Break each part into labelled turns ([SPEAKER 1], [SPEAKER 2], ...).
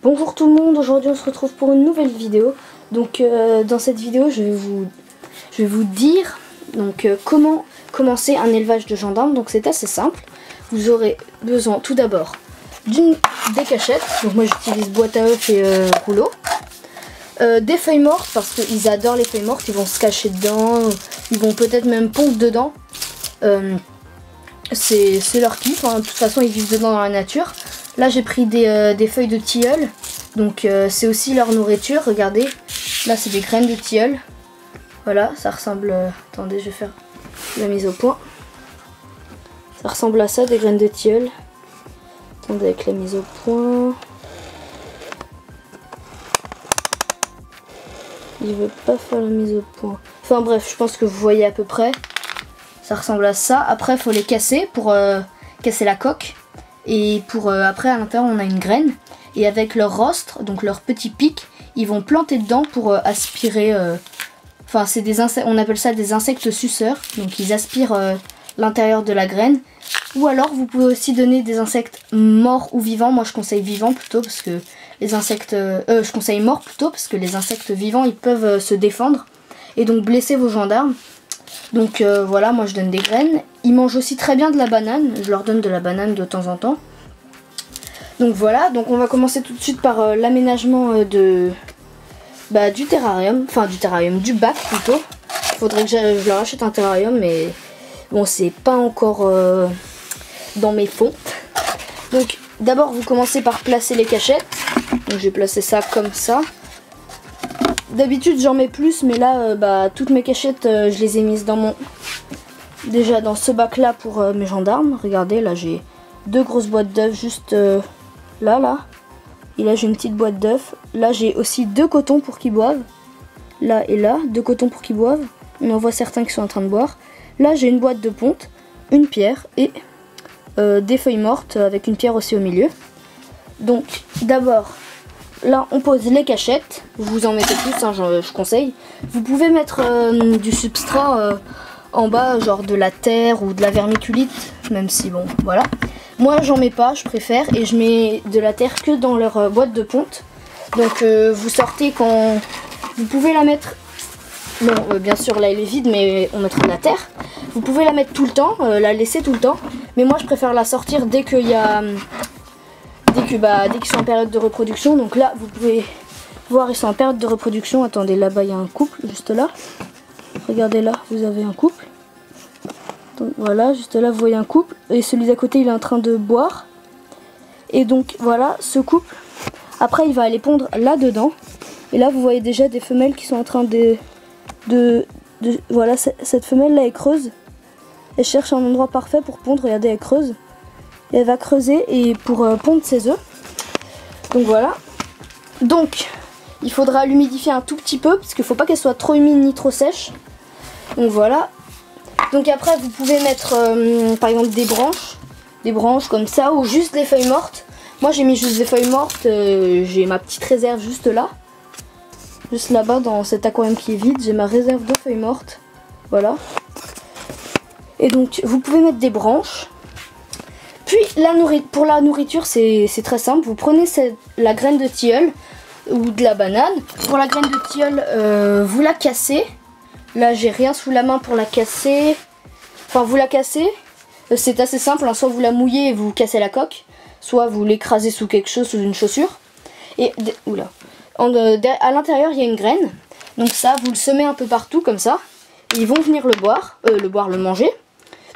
[SPEAKER 1] Bonjour tout le monde, aujourd'hui on se retrouve pour une nouvelle vidéo. Donc dans cette vidéo je vais vous dire comment commencer un élevage de gendarmes. Donc c'est assez simple. Vous aurez besoin tout d'abord des cachettes. Donc moi j'utilise boîte à œufs et rouleau. Des feuilles mortes parce qu'ils adorent les feuilles mortes, ils vont se cacher dedans, ils vont peut-être même pondre dedans. C'est leur kiff, hein. De toute façon ils vivent dedans dans la nature. Là j'ai pris des feuilles de tilleul, donc c'est aussi leur nourriture. Regardez, là c'est des graines de tilleul. Voilà, ça ressemble... attendez, je vais faire la mise au point. Ça ressemble à ça, des graines de tilleul. Attendez, avec la mise au point. Il veut pas faire la mise au point. Enfin bref, je pense que vous voyez à peu près. Ça ressemble à ça. Après, il faut les casser pour casser la coque. Et pour après, à l'intérieur, on a une graine. Et avec leur rostre, donc leur petit pic, ils vont planter dedans pour aspirer. Enfin, c'est des insectes. On appelle ça des insectes suceurs. Donc, ils aspirent l'intérieur de la graine. Ou alors, vous pouvez aussi donner des insectes morts ou vivants. Moi, je conseille vivants plutôt parce que les insectes. Je conseille morts plutôt parce que les insectes vivants, ils peuvent se défendre et donc blesser vos gendarmes. Donc voilà, moi je donne des graines. Ils mangent aussi très bien de la banane. Je leur donne de la banane de temps en temps. Donc voilà, donc on va commencer tout de suite par l'aménagement du terrarium. Enfin du bac plutôt. Il faudrait que je leur achète un terrarium, mais bon, c'est pas encore dans mes fonds. Donc d'abord vous commencez par placer les cachettes. Donc je vais placer ça comme ça. D'habitude j'en mets plus, mais là toutes mes cachettes je les ai mises dans ce bac là pour mes gendarmes. Regardez, là j'ai deux grosses boîtes d'œufs juste là. Et là j'ai une petite boîte d'œufs. Là j'ai aussi deux cotons pour qu'ils boivent. Là et là, deux cotons pour qu'ils boivent. On en voit certains qui sont en train de boire. Là j'ai une boîte de ponte, une pierre et des feuilles mortes avec une pierre aussi au milieu. Donc d'abord, là on pose les cachettes, vous en mettez plus, hein, je conseille. Vous pouvez mettre du substrat en bas, genre de la terre ou de la vermiculite, même si bon, voilà. Moi j'en mets pas, je préfère, et je mets de la terre que dans leur boîte de ponte. Donc vous sortez quand... Vous pouvez la mettre... Bon, bien sûr là elle est vide, mais on mettra de la terre. Vous pouvez la mettre tout le temps, la laisser tout le temps, mais moi je préfère la sortir dès qu'il y a... Dès qu'ils sont en période de reproduction. Donc là vous pouvez voir, ils sont en période de reproduction. Attendez, là-bas il y a un couple juste là. Regardez, là vous avez un couple. Donc voilà, juste là vous voyez un couple. Et celui d'à côté il est en train de boire. Et donc voilà, ce couple, après il va aller pondre là dedans. Et là vous voyez déjà des femelles qui sont en train voilà, cette femelle là est creuse. Elle cherche un endroit parfait pour pondre. Regardez, elle creuse. Et elle va creuser et pour pondre ses œufs. Donc voilà. Donc il faudra l'humidifier un tout petit peu parce qu'il ne faut pas qu'elle soit trop humide ni trop sèche. Donc voilà. Donc après vous pouvez mettre par exemple des branches comme ça, ou juste des feuilles mortes. Moi j'ai mis juste des feuilles mortes. J'ai ma petite réserve juste là. Juste là-bas dans cet aquarium qui est vide. J'ai ma réserve de feuilles mortes. Voilà. Et donc vous pouvez mettre des branches. Puis pour la nourriture c'est très simple, vous prenez la graine de tilleul ou de la banane. Pour la graine de tilleul, vous la cassez. Là j'ai rien sous la main pour la casser. Enfin vous la cassez, c'est assez simple, hein. Soit vous la mouillez et vous cassez la coque, soit vous l'écrasez sous quelque chose, sous une chaussure. Et oula, à l'intérieur il y a une graine, donc ça vous le semez un peu partout comme ça. Et ils vont venir le manger.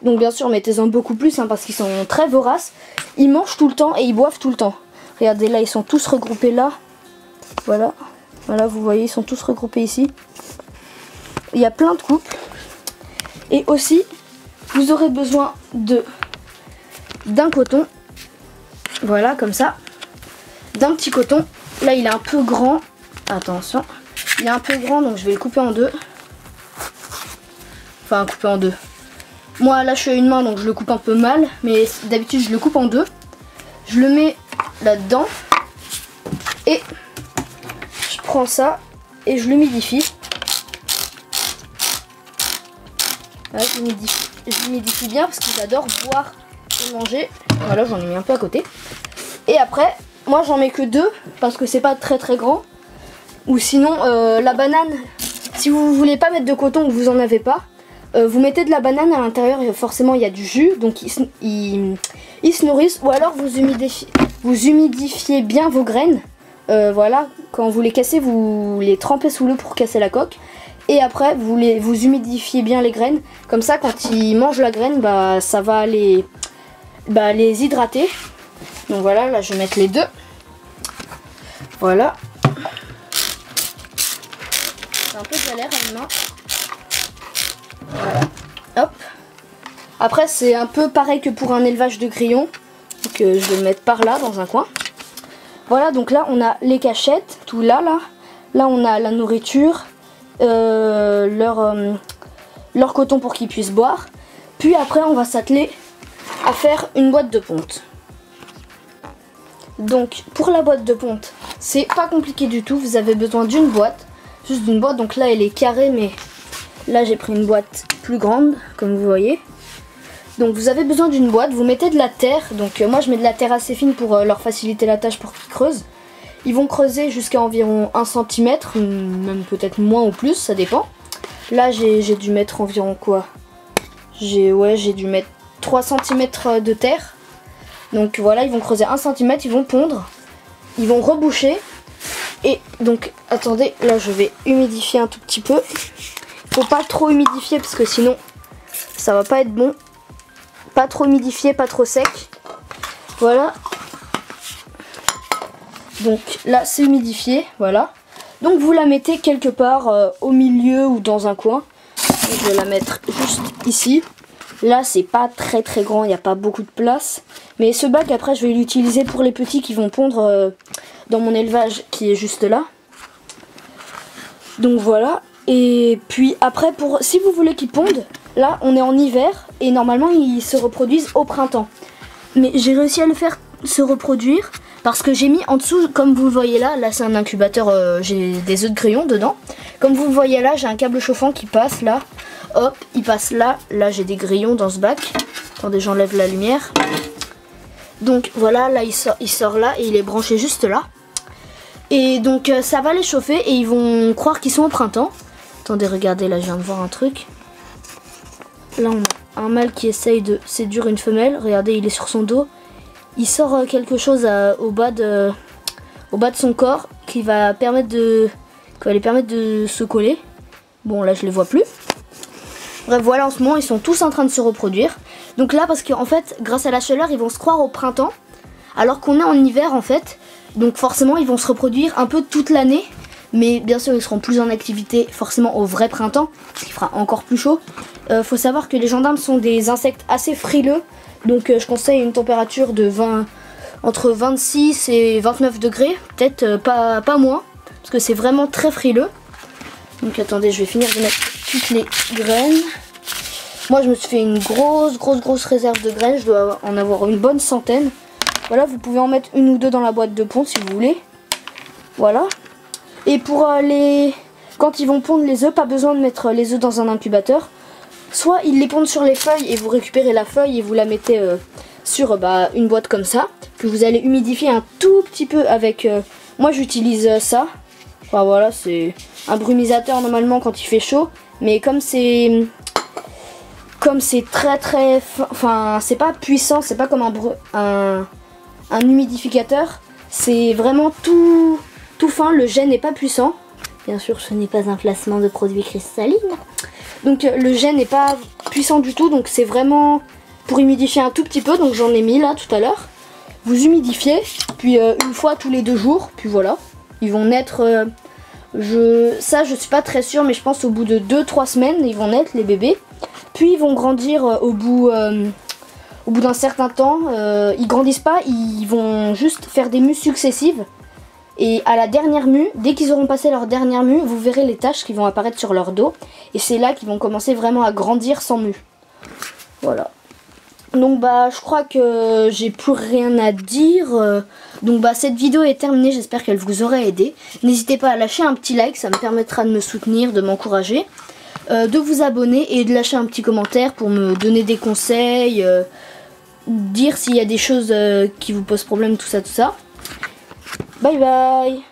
[SPEAKER 1] Donc bien sûr mettez-en beaucoup plus, hein, parce qu'ils sont très voraces. Ils mangent tout le temps et ils boivent tout le temps. Regardez, là ils sont tous regroupés là. Voilà, voilà, vous voyez, ils sont tous regroupés ici. Il y a plein de couples. Et aussi vous aurez besoin d'un coton. Voilà, comme ça. D'un petit coton. Là il est un peu grand. Attention, il est un peu grand, donc je vais le couper en deux. Enfin couper en deux. Moi là je suis à une main, donc je le coupe un peu mal, mais d'habitude je le coupe en deux. Je le mets là-dedans et je prends ça et je l'humidifie. Voilà, je l'humidifie bien parce qu'ils adorent boire et manger. Voilà, j'en ai mis un peu à côté. Et après moi j'en mets que 2 parce que c'est pas très très grand. Ou sinon la banane, si vous voulez pas mettre de coton ou vous en avez pas, vous mettez de la banane à l'intérieur et forcément il y a du jus, donc ils se nourrissent. Ou alors vous humidifiez bien vos graines. Voilà, quand vous les cassez, vous les trempez sous l'eau pour casser la coque. Et après vous humidifiez bien les graines. Comme ça quand ils mangent la graine, bah ça va les hydrater. Donc voilà, là je vais mettre les 2. Voilà. C'est un peu galère à une main. Voilà. Hop. Après c'est un peu pareil que pour un élevage de grillons. Donc je vais le mettre par là dans un coin. Voilà, donc là on a les cachettes, tout là. Là on a la nourriture, leur coton pour qu'ils puissent boire. Puis après on va s'atteler à faire une boîte de ponte. Donc pour la boîte de ponte, c'est pas compliqué du tout. Vous avez besoin d'une boîte, juste d'une boîte. Donc là elle est carrée, mais là j'ai pris une boîte plus grande comme vous voyez. Donc vous avez besoin d'une boîte, vous mettez de la terre. Donc moi je mets de la terre assez fine pour leur faciliter la tâche pour qu'ils creusent. Ils vont creuser jusqu'à environ 1 cm, même peut-être moins ou plus, ça dépend. Là j'ai dû mettre environ quoi, j'ai dû mettre 3 cm de terre. Donc voilà, ils vont creuser 1 cm, ils vont pondre, ils vont reboucher. Et donc attendez, là je vais humidifier un tout petit peu. Faut pas trop humidifier parce que sinon ça va pas être bon. Pas trop humidifié, pas trop sec. Voilà. Donc là c'est humidifié, voilà. Donc vous la mettez quelque part au milieu ou dans un coin. Je vais la mettre juste ici. Là c'est pas très très grand, il n'y a pas beaucoup de place. Mais ce bac après je vais l'utiliser pour les petits qui vont pondre dans mon élevage qui est juste là. Donc voilà. Et puis après si vous voulez qu'ils pondent, là on est en hiver et normalement ils se reproduisent au printemps. Mais j'ai réussi à le faire se reproduire parce que j'ai mis en dessous, comme vous le voyez là c'est un incubateur, j'ai des œufs de grillon dedans. Comme vous le voyez là, j'ai un câble chauffant qui passe là. Hop, il passe là. Là, j'ai des grillons dans ce bac. Attendez, j'enlève la lumière. Donc voilà, là, il sort là et il est branché juste là. Et donc, ça va les chauffer et ils vont croire qu'ils sont au printemps. Attendez, regardez, là, je viens de voir un truc. Là, on a un mâle qui essaye de séduire une femelle. Regardez, il est sur son dos. Il sort quelque chose au bas de son corps qui va lui permettre de se coller. Bon, là, je les vois plus. Bref, voilà, en ce moment, ils sont tous en train de se reproduire. Donc là, parce qu'en fait, grâce à la chaleur, ils vont se croire au printemps. Alors qu'on est en hiver, en fait. Donc forcément, ils vont se reproduire un peu toute l'année. Mais bien sûr, ils seront plus en activité forcément au vrai printemps. Parce qu'il fera encore plus chaud. Faut savoir que les gendarmes sont des insectes assez frileux. Donc je conseille une température de entre 26 et 29 degrés. Peut-être pas moins. Parce que c'est vraiment très frileux. Donc attendez, je vais finir de mettre toutes les graines. Moi je me suis fait une grosse réserve de graines. Je dois en avoir une bonne centaine. Voilà, vous pouvez en mettre 1 ou 2 dans la boîte de ponte si vous voulez. Voilà. Et pour quand ils vont pondre les œufs, pas besoin de mettre les œufs dans un incubateur. Soit ils les pondent sur les feuilles et vous récupérez la feuille et vous la mettez sur une boîte comme ça. Que vous allez humidifier un tout petit peu avec... moi j'utilise ça. Enfin voilà, c'est un brumisateur normalement quand il fait chaud. Mais comme c'est très... Enfin, c'est pas puissant, c'est pas comme un humidificateur. C'est vraiment tout fin, le jet n'est pas puissant. Bien sûr, ce n'est pas un placement de produits cristalline. Donc le jet n'est pas puissant du tout, donc c'est vraiment pour humidifier un tout petit peu. Donc j'en ai mis là tout à l'heure. Vous humidifiez, puis une fois tous les 2 jours, puis voilà. Ils vont naître, je suis pas très sûre, mais je pense au bout de 2-3 semaines, ils vont naître les bébés. Puis ils vont grandir au bout d'un certain temps. Ils grandissent pas, ils vont juste faire des mues successives. Et à la dernière mue, dès qu'ils auront passé leur dernière mue, vous verrez les taches qui vont apparaître sur leur dos. Et c'est là qu'ils vont commencer vraiment à grandir sans mue. Voilà. Donc je crois que j'ai plus rien à dire. Donc cette vidéo est terminée, j'espère qu'elle vous aura aidé. N'hésitez pas à lâcher un petit like, ça me permettra de me soutenir, de m'encourager. De vous abonner et de lâcher un petit commentaire pour me donner des conseils. Dire s'il y a des choses qui vous posent problème, tout ça. Bye bye.